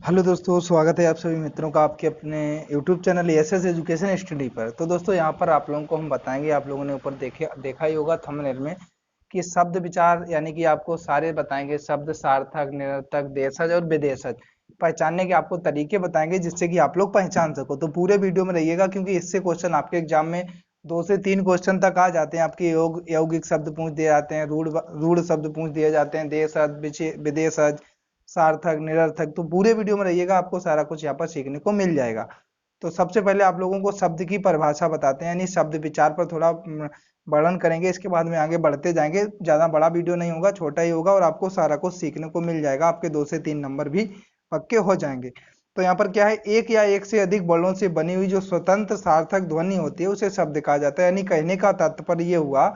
Hello दोस्तों, स्वागत है आप सभी मित्रों का आपके अपने YouTube channel SS education study पर। तो दोस्तों यहाँ पर आप लोगों को हम बताएंगे, आप लोगों ने ऊपर देखा ही होगा थंबनेल में कि शब्द विचार यानी कि आपको सारे बताएंगे शब्द सार्थक, निरर्थक, देशज और विदेशज पहचानने के आपको तरीके बताएंगे जिससे कि आप लोग पहचान सको। तो पूरे वीडियो में रहिएगा क्योंकि इससे क्वेश्चन आपके एग्जाम में 2 से 3 क्वेश्चन तक आ जाते हैं। आपके यौगिक शब्द पूछ दिए जाते हैं, रूढ़ शब्द पूछ दिए जाते हैं, देशज, विदेशज, सार्थक, निरर्थक। तो पूरे वीडियो में रहिएगा, आपको सारा कुछ यहाँ पर सीखने को मिल जाएगा। तो सबसे पहले आप लोगों को शब्द की परिभाषा बताते हैं, यानी शब्द विचार पर थोड़ा वर्णन करेंगे। इसके बाद में आगे बढ़ते जाएंगे। ज्यादा बड़ा वीडियो नहीं होगा, छोटा ही होगा और आपको सारा कुछ सीखने को मिल जाएगा। आपके 2 से 3 नंबर भी पक्के हो जाएंगे। तो यहाँ पर क्या है, एक या एक से अधिक वर्णों से बनी हुई जो स्वतंत्र सार्थक ध्वनि होती है उसे शब्द कहा जाता है। यानी कहने का तात्पर्य ये हुआ,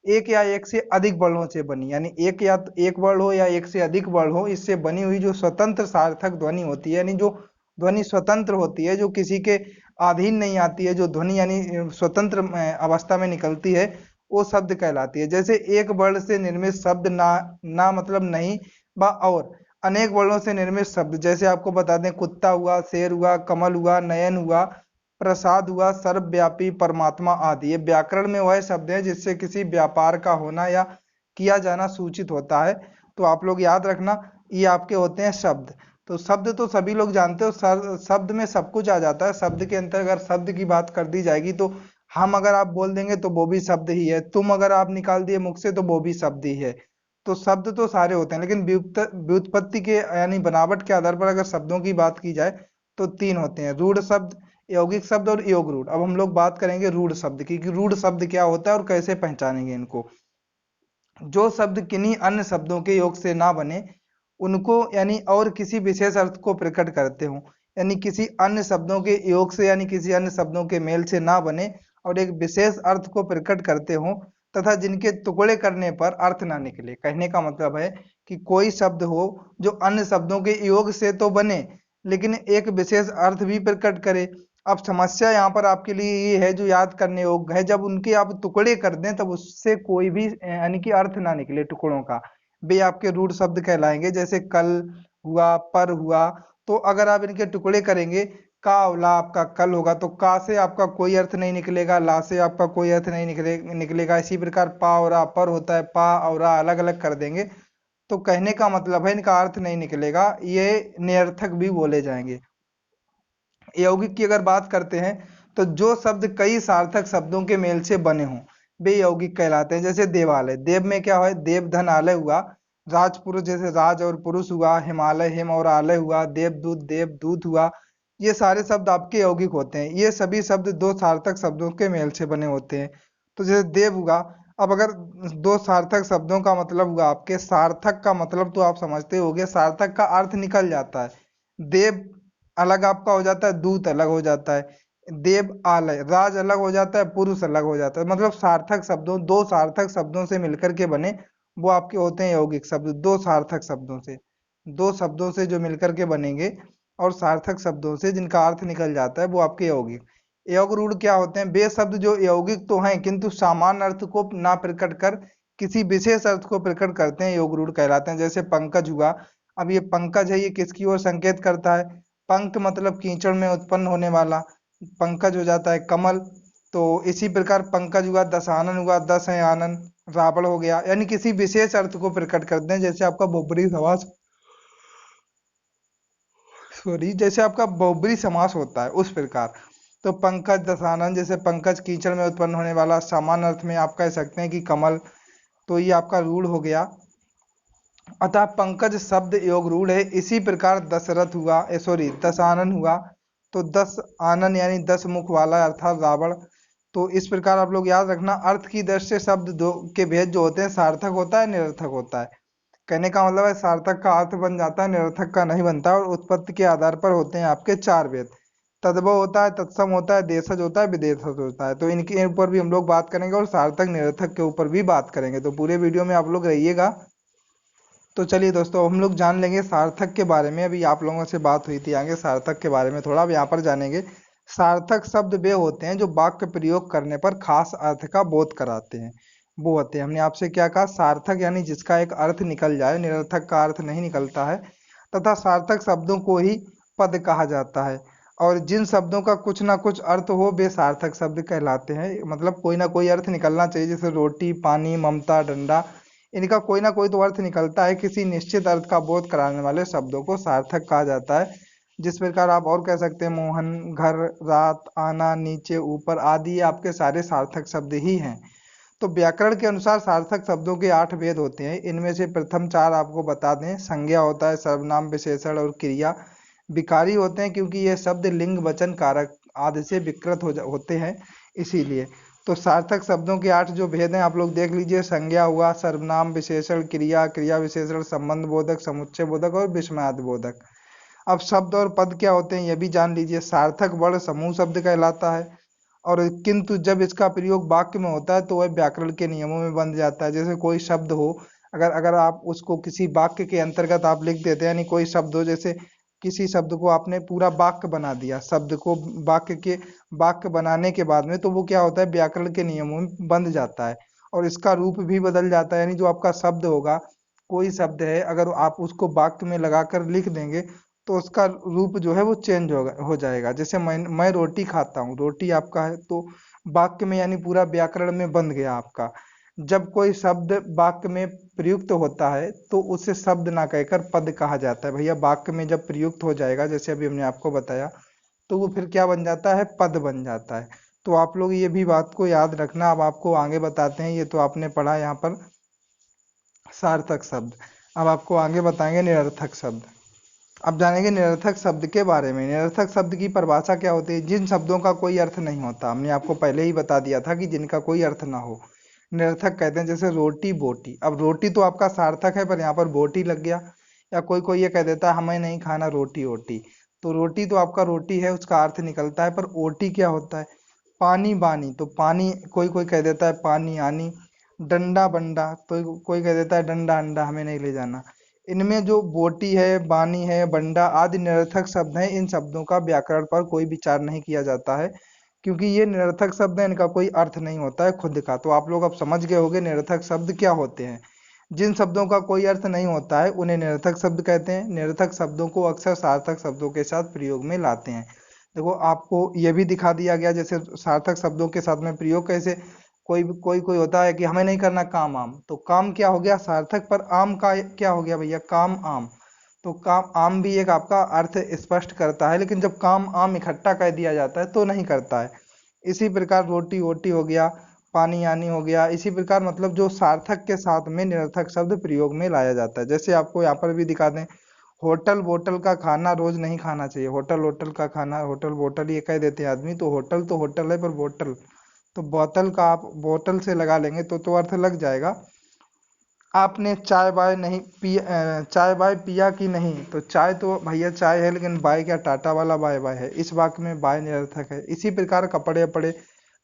एक या एक से अधिक वर्णों से बनी, यानी एक या एक वर्ण हो या एक से अधिक वर्ण हो, इससे बनी हुई जो स्वतंत्र सार्थक ध्वनि होती है, यानी जो ध्वनि स्वतंत्र होती है, जो किसी के अधीन नहीं आती है, जो ध्वनि यानी स्वतंत्र अवस्था में निकलती है, वो शब्द कहलाती है। जैसे एक वर्ण से निर्मित शब्द ना, ना मतलब नहीं, व और अनेक वर्णों से निर्मित शब्द, जैसे आपको बता दें कुत्ता हुआ, शेर हुआ, कमल हुआ, नयन हुआ, प्रसाद हुआ, सर्वव्यापी, परमात्मा आदि। ये व्याकरण में वह शब्द है जिससे किसी व्यापार का होना या किया जाना सूचित होता है। तो आप लोग याद रखना, ये आपके होते हैं शब्द। तो शब्द तो सभी लोग जानते हो, शब्द में सब कुछ आ जाता है। शब्द के अंतर्गत शब्द की बात कर दी जाएगी तो हम अगर आप बोल देंगे तो वो भी शब्द ही है, तुम अगर आप निकाल दिए मुख से तो वो भी शब्द ही है। तो शब्द तो सारे होते हैं, लेकिन व्युत्पत्ति के यानी बनावट के आधार पर अगर शब्दों की बात की जाए तो 3 होते हैं, रूढ़ शब्द, यौगिक शब्द और योग रूढ़। अब हम लोग बात करेंगे रूढ़ शब्द की कि रूढ़ शब्द क्या होता है और कैसे पहचानेंगे इनको। जो शब्द किन्हीं अन्य शब्दों के योग से ना बने, उनको यानी और किसी विशेष अर्थ को प्रकट करते हो, यानी किसी अन्य शब्दों के योग से यानी किसी अन्य शब्दों के मेल से ना बने और एक विशेष अर्थ को प्रकट करते हो, तथा जिनके टुकड़े करने पर अर्थ ना निकले। कहने का मतलब है कि कोई शब्द हो जो अन्य शब्दों के योग से तो बने लेकिन एक विशेष अर्थ भी प्रकट करे। अब समस्या यहाँ पर आपके लिए ये है, जो याद करने योग्य है, जब उनके आप टुकड़े कर दें तब उससे कोई भी यानी कि अर्थ ना निकले टुकड़ों का, वे आपके रूढ़ शब्द कहलाएंगे। जैसे कल हुआ, पर हुआ, तो अगर आप इनके टुकड़े करेंगे, का और ला आपका कल होगा, तो का से आपका कोई अर्थ नहीं निकलेगा, ला से आपका कोई अर्थ नहीं निकलेगा। इसी प्रकार पा और रा पर होता है, पा और रा अलग अलग कर देंगे तो कहने का मतलब है इनका अर्थ नहीं निकलेगा, ये निरर्थक भी बोले जाएंगे। यौगिक की अगर बात करते हैं तो जो शब्द कई सार्थक शब्दों के मेल से बने हों वे यौगिक कहलाते हैं। जैसे देवालय, देव में क्या है, देव धन आलय हुआ। राजपुरुष, जैसे राज और पुरुष हुआ। हिमालय, हिम और आलय हुआ। देवदूत, देवदूत हुआ। ये सारे शब्द आपके यौगिक होते हैं। ये सभी शब्द दो सार्थक शब्दों के मेल से बने होते हैं। तो जैसे देव हुआ, अब अगर दो सार्थक शब्दों का मतलब हुआ, आपके सार्थक का मतलब तो आप समझते होंगे, सार्थक का अर्थ निकल जाता है। देव अलग आपका हो जाता है, दूत अलग हो जाता है, देव आलय, राज अलग हो जाता है, पुरुष अलग हो जाता है। मतलब सार्थक शब्दों, दो सार्थक शब्दों से मिलकर के बने वो आपके होते हैं यौगिक शब्द। दो सार्थक शब्दों से, दो शब्दों से जो मिलकर के बनेंगे और सार्थक शब्दों से जिनका अर्थ निकल जाता है वो आपके यौगिक। योग रूढ़ क्या होते हैं, वे शब्द जो यौगिक तो हैं किंतु सामान्य अर्थ को ना प्रकट कर किसी विशेष अर्थ को प्रकट करते हैं, योग रूढ़ कहलाते हैं। जैसे पंकज हुआ, अब ये पंकज है, ये किसकी ओर संकेत करता है, पंक मतलब कीचड़ में उत्पन्न होने वाला, पंकज हो जाता है कमल। तो इसी प्रकार पंकज हुआ, दशानन हुआ, दस है आनंद, रावण हो गया, यानी किसी विशेष अर्थ को प्रकट करते हैं। जैसे आपका बहुब्रीहि समास, सॉरी, जैसे आपका बहुब्रीहि समास होता है उस प्रकार। तो पंकज, दशानन, जैसे पंकज कीचड़ में उत्पन्न होने वाला, सामान्य अर्थ में आप कह सकते हैं कि कमल। तो ये आपका रूढ़ हो गया। अतः पंकज शब्द योग रूढ़ है। इसी प्रकार दशरथ हुआ, सॉरी, दशानन हुआ, तो दस आनन यानी 10 मुख वाला अर्थात रावण। तो इस प्रकार आप लोग याद रखना, अर्थ की दृष्टि से शब्द दो के भेद जो होते हैं, सार्थक होता है, निरर्थक होता है। कहने का मतलब है सार्थक का अर्थ बन जाता है, निरर्थक का नहीं बनता। और उत्पत्ति के आधार पर होते हैं आपके 4 भेद। तद्भव होता है, तत्सम होता है, देशज होता है, विदेशज होता है। तो इनके ऊपर भी हम लोग बात करेंगे और सार्थक निरर्थक के ऊपर भी बात करेंगे। तो पूरे वीडियो में आप लोग रहिएगा। तो चलिए दोस्तों, हम लोग जान लेंगे सार्थक के बारे में। अभी आप लोगों से बात हुई थी आगे सार्थक के बारे में, थोड़ा अब यहाँ पर जानेंगे। सार्थक शब्द वे होते हैं जो वाक्य प्रयोग करने पर खास अर्थ का बोध कराते हैं, वो होते हैं। हमने आपसे क्या कहा, सार्थक यानी जिसका एक अर्थ निकल जाए, निरर्थक का अर्थ नहीं निकलता है। तथा सार्थक शब्दों को ही पद कहा जाता है। और जिन शब्दों का कुछ ना कुछ अर्थ हो वे सार्थक शब्द कहलाते हैं। मतलब कोई ना कोई अर्थ निकलना चाहिए, जैसे रोटी, पानी, ममता, डंडा, इनका कोई ना कोई तो अर्थ निकलता है। किसी निश्चित अर्थ का बोध कराने वाले शब्दों को सार्थक कहा जाता है। जिस प्रकार आप और कह सकते हैं मोहन, घर, रात, आना, नीचे, ऊपर आदि, ये आपके सारे सार्थक शब्द ही हैं। तो व्याकरण के अनुसार सार्थक शब्दों के 8 भेद होते हैं। इनमें से प्रथम 4 आपको बता दें। संज्ञा होता है, सर्वनाम, विशेषण और क्रिया। विकारी होते हैं क्योंकि ये शब्द लिंग, वचन, कारक आदि से विकृत होते हैं, इसीलिए। तो सार्थक शब्दों के 8 जो भेद हैं आप लोग देख लीजिए। संज्ञा हुआ, सर्वनाम, विशेषण, क्रिया, क्रिया विशेषण, संबंध बोधक, समुच्चय बोधक और विस्मयादि बोधक। अब शब्द और पद क्या होते हैं ये भी जान लीजिए। सार्थक वर्ण समूह शब्द कहलाता है, और किंतु जब इसका प्रयोग वाक्य में होता है तो वह व्याकरण के नियमों में बंध जाता है। जैसे कोई शब्द हो, अगर अगर आप उसको किसी वाक्य के अंतर्गत आप लिख देते हैं, यानी कोई शब्द हो, जैसे किसी शब्द को आपने पूरा वाक्य बना दिया, शब्द को वाक्य बनाने के बाद में, तो वो क्या होता है, व्याकरण के नियमों में बंध जाता है और इसका रूप भी बदल जाता है। यानी जो आपका शब्द होगा, कोई शब्द है, अगर आप उसको वाक्य में लगाकर लिख देंगे तो उसका रूप जो है वो चेंज हो जाएगा। जैसे मैं रोटी खाता हूँ, रोटी आपका है तो वाक्य में यानी पूरा व्याकरण में बंध गया आपका। जब कोई शब्द वाक्य में प्रयुक्त होता है तो उसे शब्द ना कहकर पद कहा जाता है। भैया वाक्य में जब प्रयुक्त हो जाएगा, जैसे अभी हमने आपको बताया, तो वो फिर क्या बन जाता है, पद बन जाता है। तो आप लोग ये भी बात को याद रखना। अब आपको आगे बताते हैं, ये तो आपने पढ़ा यहाँ पर सार्थक शब्द। अब आपको आगे बताएंगे निरर्थक शब्द। अब जानेंगे निरर्थक शब्द के बारे में। निरर्थक शब्द की परिभाषा क्या होती है? जिन शब्दों का कोई अर्थ नहीं होता। हमने आपको पहले ही बता दिया था कि जिनका कोई अर्थ ना हो, निरर्थक कहते हैं। जैसे रोटी, बोटी। अब रोटी तो आपका सार्थक है, पर यहाँ पर बोटी लग गया। या कोई कोई ये कह देता है हमें नहीं खाना रोटी ओटी, तो रोटी तो आपका रोटी है, उसका अर्थ निकलता है, पर ओटी क्या होता है? पानी, बानी। तो पानी कोई कोई कह देता है पानी आनी। डंडा, बंडा, तो कोई कह देता है डंडा अंडा, हमें नहीं ले जाना। इनमें जो बोटी है, बानी है, बंडा आदि निरर्थक शब्द हैं। इन शब्दों का व्याकरण पर कोई विचार नहीं किया जाता है, क्योंकि ये निरर्थक शब्द है, इनका कोई अर्थ नहीं होता है खुद का। तो आप लोग अब समझ गए होंगे निरर्थक शब्द क्या होते हैं। जिन शब्दों का कोई अर्थ नहीं होता है उन्हें निरर्थक शब्द कहते हैं। निरर्थक शब्दों को अक्सर सार्थक शब्दों के साथ प्रयोग में लाते हैं। देखो आपको ये भी दिखा दिया गया, जैसे सार्थक शब्दों के साथ में प्रयोग कैसे। कोई होता है कि हमें नहीं करना काम आम, तो काम क्या हो गया, सार्थक। पर आम का क्या हो गया भैया, काम आम। तो काम आम भी एक आपका अर्थ स्पष्ट करता है, लेकिन जब काम आम इकट्ठा कह दिया जाता है तो नहीं करता है। इसी प्रकार रोटी ओटी हो गया, पानी आनी हो गया। इसी प्रकार मतलब जो सार्थक के साथ में निरर्थक शब्द प्रयोग में लाया जाता है। जैसे आपको यहाँ पर भी दिखा दें, होटल बोटल का खाना रोज नहीं खाना चाहिए। होटल होटल का खाना, होटल बोटल ये कह देते हैं आदमी, तो होटल है, पर बोतल, तो बोतल का आप बोतल से लगा लेंगे तो अर्थ लग जाएगा। आपने चाय बाय नहीं पी चाय बाय पिया कि नहीं, तो चाय तो भैया चाय है, लेकिन बाय क्या, टाटा वाला बाय बाय है। इस वाक्य में बाय निरर्थक है। इसी प्रकार कपड़े पड़े,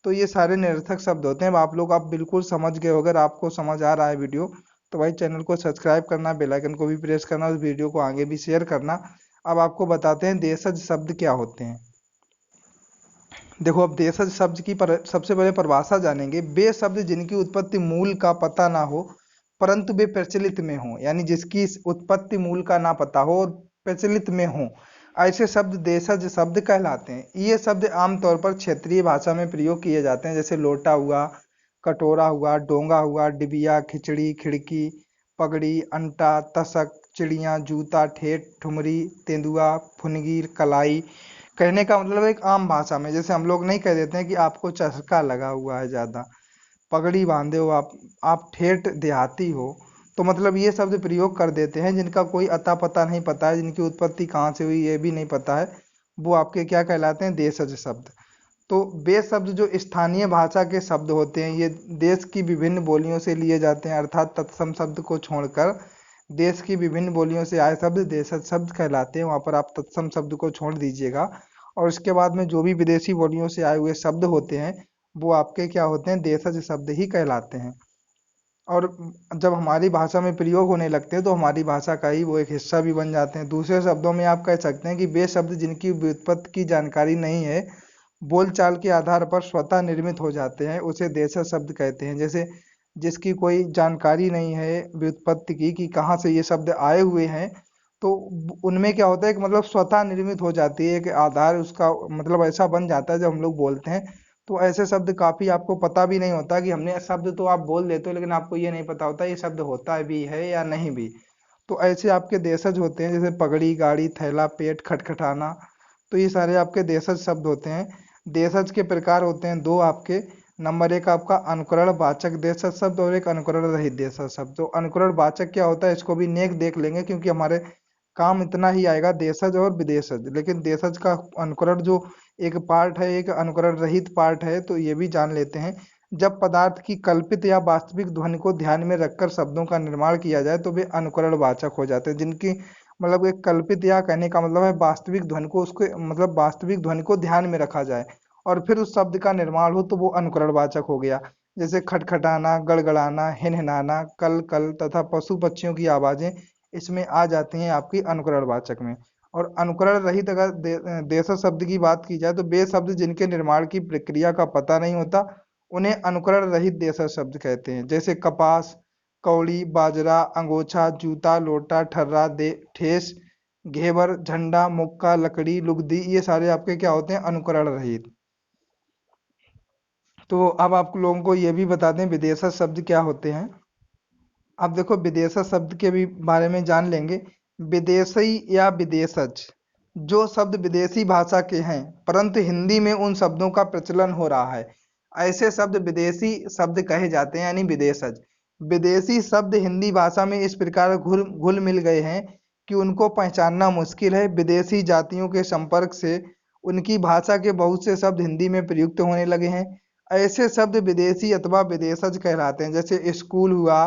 तो ये सारे निरर्थक शब्द होते हैं। अब आप लोग आप बिल्कुल समझ गए हो। अगर आपको समझ आ रहा है वीडियो, तो भाई चैनल को सब्सक्राइब करना, बेल आइकन को भी प्रेस करना, उस वीडियो को आगे भी शेयर करना। अब आपको बताते हैं देशज शब्द क्या होते हैं। देखो अब देशज शब्द की सबसे पहले परिभाषा जानेंगे। वे शब्द जिनकी उत्पत्ति मूल का पता ना हो परंतु वे प्रचलित में हो, यानी जिसकी इस उत्पत्ति मूल का ना पता हो और प्रचलित में हो, ऐसे शब्द देशज शब्द कहलाते हैं। ये शब्द आमतौर पर क्षेत्रीय भाषा में प्रयोग किए जाते हैं। जैसे लोटा हुआ, कटोरा हुआ, डोंगा हुआ, डिबिया, खिचड़ी, खिड़की, पगड़ी, अंटा, तसक, चिड़िया, जूता, ठेठ, ठुमरी, तेंदुआ, फुनगी, कलाई। कहने का मतलब एक आम भाषा में, जैसे हम लोग नहीं कह देते हैं कि आपको चस्का लगा हुआ है ज्यादा, पगड़ी बांधे हो आप ठेठ देहाती हो, तो मतलब ये शब्द प्रयोग कर देते हैं जिनका कोई अता पता नहीं पता है, जिनकी उत्पत्ति कहाँ से हुई ये भी नहीं पता है, वो आपके क्या कहलाते हैं, देशज शब्द। तो वे शब्द जो स्थानीय भाषा के शब्द होते हैं, ये देश की विभिन्न बोलियों से लिए जाते हैं, अर्थात तत्सम शब्द को छोड़कर देश की विभिन्न बोलियों से आए शब्द देशज शब्द कहलाते हैं। वहां पर आप तत्सम शब्द को छोड़ दीजिएगा, और इसके बाद में जो भी विदेशी बोलियों से आए हुए शब्द होते हैं वो आपके क्या होते हैं, देशज शब्द ही कहलाते हैं। और जब हमारी भाषा में प्रयोग होने लगते हैं तो हमारी भाषा का ही वो एक हिस्सा भी बन जाते हैं। दूसरे शब्दों में आप कह सकते हैं कि वे शब्द जिनकी व्युत्पत्ति की जानकारी नहीं है, बोलचाल के आधार पर स्वतः निर्मित हो जाते हैं, उसे देशज शब्द कहते हैं। जैसे जिसकी कोई जानकारी नहीं है व्युत्पत्ति की कि कहाँ से ये शब्द आए हुए हैं, तो उनमें क्या होता है कि मतलब स्वतः निर्मित हो जाती है, एक आधार उसका मतलब ऐसा बन जाता है जब हम लोग बोलते हैं। तो ऐसे शब्द काफी आपको पता भी नहीं होता कि हमने शब्द तो आप बोल देते हो, लेकिन आपको ये नहीं पता होता ये शब्द होता भी है या नहीं भी। तो ऐसे आपके देशज होते हैं, जैसे पगड़ी, गाड़ी, थैला, पेट, खटखटाना। तो ये सारे आपके देशज शब्द होते हैं। देशज के प्रकार होते हैं दो आपके। नंबर एक आपका अनुकरण वाचक देशज शब्द और एक अनुकरण रहित देशज शब्द। तो अनुकरण वाचक क्या होता है, इसको भी नेक देख लेंगे, क्योंकि हमारे काम इतना ही आएगा देशज और विदेशज। लेकिन देशज का अनुकरण जो एक पार्ट है, एक अनुकरण रहित पार्ट है, तो ये भी जान लेते हैं। जब पदार्थ की कल्पित या वास्तविक ध्वनि को ध्यान में रखकर शब्दों का निर्माण किया जाए तो वे अनुकरण वाचक हो जाते हैं। जिनकी मतलब एक कल्पित, या कहने का मतलब है वास्तविक ध्वनि को, उसको मतलब वास्तविक ध्वनि को ध्यान में रखा जाए और फिर उस शब्द का निर्माण हो, तो वो अनुकरण वाचक हो गया। जैसे खटखटाना, गड़गड़ाना, हिनहिनाना, कल कल तथा पशु पक्षियों की आवाजें इसमें आ जाती हैं आपकी अनुकरण वाचक में। और अनुकरण रहित अगर देशज शब्द की बात की जाए, तो वे शब्द जिनके निर्माण की प्रक्रिया का पता नहीं होता, उन्हें अनुकरण रहित देशज शब्द कहते हैं। जैसे कपास, कौड़ी, बाजरा, अंगोछा, जूता, लोटा, ठर्रा, दे, ठेस, घेवर, झंडा, मुक्का, लकड़ी, लुगदी, ये सारे आपके क्या होते हैं, अनुकरण रहित। तो अब आप लोगों को ये भी बता दें विदेशज शब्द क्या होते हैं। अब देखो विदेशज शब्द के भी बारे में जान लेंगे। विदेशी या विदेशज जो शब्द विदेशी भाषा के हैं परंतु हिंदी में उन शब्दों का प्रचलन हो रहा है, ऐसे शब्द विदेशी शब्द कहे जाते हैं, यानी विदेशज। विदेशी शब्द हिंदी भाषा में इस प्रकार घुल घुल मिल गए हैं कि उनको पहचानना मुश्किल है। विदेशी जातियों के संपर्क से उनकी भाषा के बहुत से शब्द हिंदी में प्रयुक्त होने लगे हैं। ऐसे शब्द विदेशी अथवा विदेशज कहलाते हैं। जैसे स्कूल हुआ,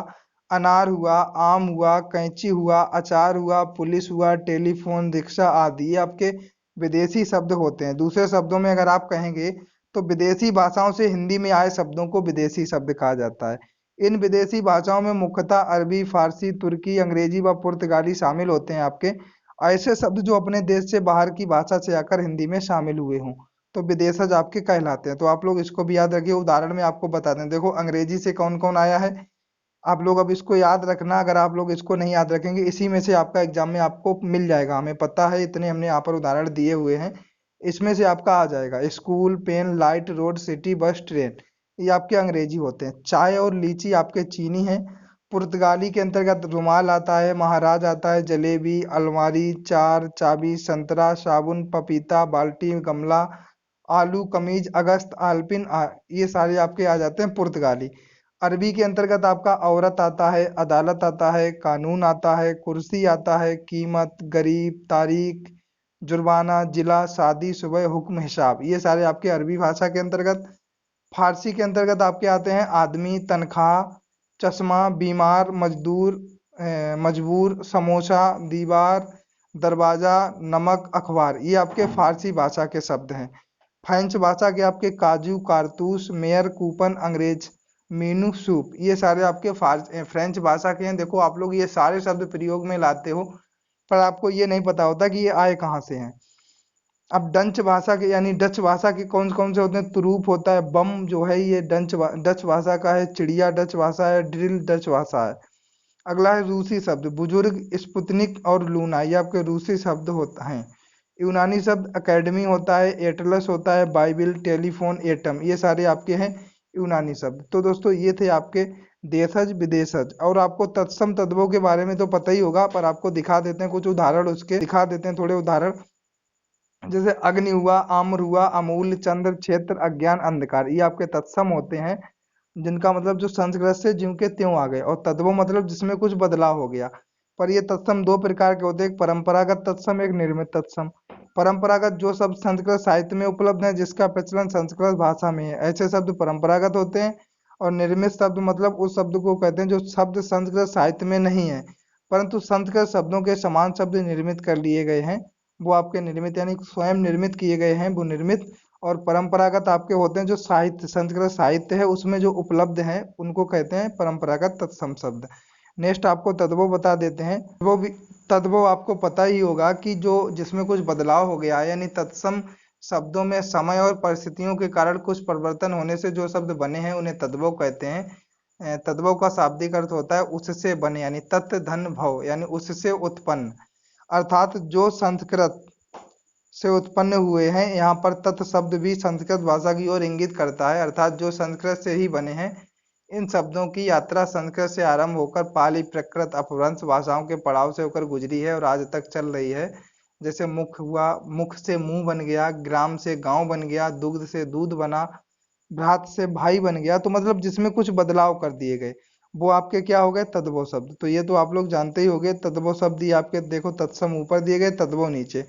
अनार हुआ, आम हुआ, कैंची हुआ, अचार हुआ, पुलिस हुआ, टेलीफोन, रिक्शा आदि, ये आपके विदेशी शब्द होते हैं। दूसरे शब्दों में अगर आप कहेंगे तो विदेशी भाषाओं से हिंदी में आए शब्दों को विदेशी शब्द कहा जाता है। इन विदेशी भाषाओं में मुख्यतः अरबी, फारसी, तुर्की, अंग्रेजी व पुर्तगाली शामिल होते हैं आपके। ऐसे शब्द जो अपने देश से बाहर की भाषा से आकर हिंदी में शामिल हुए हों, तो विदेशज आपके कहलाते हैं। तो आप लोग इसको भी याद रखिए। उदाहरण में आपको बता दें, देखो अंग्रेजी से कौन कौन आया है, आप लोग अब इसको याद रखना। अगर आप लोग इसको नहीं याद रखेंगे, इसी में से आपका एग्जाम में आपको मिल जाएगा, हमें पता है, इतने हमने यहाँ पर उदाहरण दिए हुए हैं, इसमें से आपका आ जाएगा। School, pen, light, road, city, bus, train, ये आपके अंग्रेजी होते हैं। चाय और लीची आपके चीनी है। पुर्तगाली के अंतर्गत रुमाल आता है, महाराज आता है, जलेबी, अलमारी, चार, चाबी, संतरा, साबुन, पपीता, बाल्टी, गमला, आलू, कमीज, अगस्त, आलपिन, ये सारे आपके आ जाते हैं पुर्तगाली। अरबी के अंतर्गत आपका औरत आता है, अदालत आता है, कानून आता है, कुर्सी आता है, कीमत, गरीब, तारीख, जुर्माना, जिला, शादी, सुबह, हुक्म, हिसाब, ये सारे आपके अरबी भाषा के अंतर्गत। फारसी के अंतर्गत आपके आते हैं आदमी, तनख्वाह, चश्मा, बीमार, मजदूर, मजबूर, समोसा, दीवार, दरवाजा, नमक, अखबार, ये आपके फारसी भाषा के शब्द हैं। फ्रेंच भाषा के आपके काजू, कारतूस, मेयर, कूपन, अंग्रेज, मीनू, सूप, ये सारे आपके फ्रेंच भाषा के हैं। देखो आप लोग ये सारे शब्द प्रयोग में लाते हो, पर आपको ये नहीं पता होता कि ये आए कहाँ से हैं। अब डच भाषा के यानी डच भाषा के कौन कौन से होते हैं, तुरूप होता है, बम जो है ये डच भाषा का है, चिड़िया डच भाषा है, ड्रिल डच भाषा है। अगला है रूसी शब्द, बुजुर्ग, स्पुतनिक और लूना, ये आपके रूसी शब्द होता है। यूनानी शब्द अकेडमी होता है, एटलस होता है, बाइबिल, टेलीफोन, एटम, ये सारे आपके हैं यूनानी शब्द। तो दोस्तों ये थे आपके देशज विदेशज। और आपको तत्सम तद्भव के बारे में तो पता ही होगा, पर आपको दिखा देते हैं कुछ उदाहरण, उसके दिखा देते हैं थोड़े उदाहरण। जैसे अग्नि हुआ, आम्र हुआ, अमूल्य, चंद्र, क्षेत्र, अज्ञान, अंधकार, ये आपके तत्सम होते हैं, जिनका मतलब जो संस्कृत से ज्यों के त्यों आ गए। और तद्भव मतलब जिसमें कुछ बदलाव हो गया। पर ये तत्सम दो प्रकार के होते हैं, एक परंपरागत तत्सम, एक निर्मित तत्सम। परंपरागत जो शब्द संस्कृत साहित्य में उपलब्ध है, जिसका प्रचलन संस्कृत भाषा में है, ऐसे शब्द परंपरागत होते हैं। और निर्मित शब्द मतलब उस शब्द को कहते हैं जो शब्द संस्कृत साहित्य में नहीं है, परंतु संस्कृत शब्दों के समान शब्द निर्मित कर लिए गए हैं, वो आपके निर्मित, यानी स्वयं निर्मित किए गए हैं, वो निर्मित। और परंपरागत आपके होते हैं जो साहित्य, संस्कृत साहित्य है उसमें जो उपलब्ध है, उनको कहते हैं परंपरागत तत्सम शब्द। नेक्स्ट आपको तद्भव बता देते हैं। वो भी तद्भव आपको पता ही होगा कि जो जिसमें कुछ बदलाव हो गया है, यानी तत्सम शब्दों में समय और परिस्थितियों के कारण कुछ परिवर्तन होने से जो शब्द बने हैं, उन्हें तद्भव कहते हैं। तद्भव का शाब्दिक अर्थ होता है उससे बने, यानी तत् धन भव, यानी उससे उत्पन्न। अर्थात जो संस्कृत से उत्पन्न हुए हैं। यहाँ पर तत् शब्द भी संस्कृत भाषा की ओर इंगित करता है, अर्थात जो संस्कृत से ही बने हैं। इन शब्दों की यात्रा संस्कृत से आरंभ होकर पाली, प्राकृत, अपभ्रंश भाषाओं के पड़ाव से होकर गुजरी है और आज तक चल रही है। जैसे मुख हुआ, मुख से मुंह बन गया, ग्राम से गांव बन गया, दुग्ध से दूध बना, भ्रात से भाई बन गया। तो मतलब जिसमें कुछ बदलाव कर दिए गए वो आपके क्या हो गए, तद्भव शब्द। तो ये तो आप लोग जानते ही होंगे। तद्भव शब्द ये आपके देखो, तत्सम ऊपर दिए गए, तद्भव नीचे।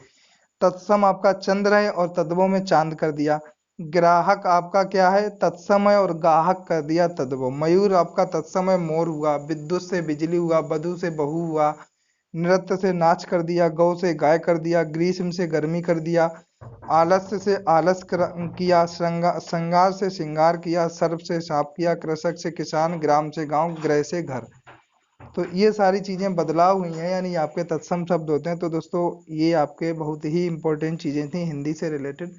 तत्सम आपका चंद्र है और तद्भव में चांद कर दिया। ग्राहक आपका क्या है, तत्सम है और गाहक कर दिया तद्भव। मयूर आपका तत्सम है, मोर हुआ। विद्युत से बिजली हुआ, बधु से बहू हुआ। नृत्य से नाच कर दिया, गौ से गाय कर दिया, ग्रीष्म से गर्मी कर दिया, आलस्य से आलस किया, श्रृंगार से श्रृंगार किया, सर्प से साप किया, कृषक से किसान, ग्राम से गांव, गृह से घर। तो ये सारी चीजें बदलाव हुई हैं, यानी आपके तत्सम शब्द होते हैं। तो दोस्तों ये आपके बहुत ही इंपॉर्टेंट चीजें थी हिंदी से रिलेटेड,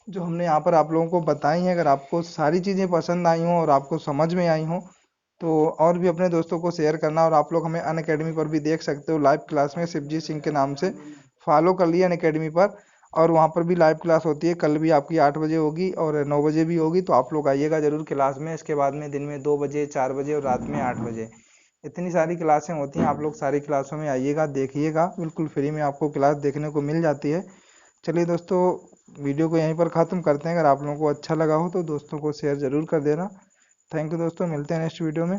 जो हमने यहाँ पर आप लोगों को बताई हैं। अगर आपको सारी चीजें पसंद आई हों और आपको समझ में आई हों तो और भी अपने दोस्तों को शेयर करना। और आप लोग हमें अनअकैडमी पर भी देख सकते हो लाइव क्लास में, शिवजीत सिंह के नाम से फॉलो कर लिए अनअकैडमी पर। और वहाँ पर भी लाइव क्लास होती है। कल भी आपकी 8 बजे होगी और 9 बजे भी होगी। तो आप लोग आइएगा जरूर क्लास में। इसके बाद में दिन में 2 बजे, 4 बजे और रात में 8 बजे, इतनी सारी क्लासें होती हैं। आप लोग सारी क्लासों में आइएगा, देखिएगा, बिल्कुल फ्री में आपको क्लास देखने को मिल जाती है। चलिए दोस्तों, वीडियो को यहीं पर ख़त्म करते हैं। अगर आप लोगों को अच्छा लगा हो तो दोस्तों को शेयर ज़रूर कर देना। थैंक यू दोस्तों, मिलते हैं नेक्स्ट वीडियो में।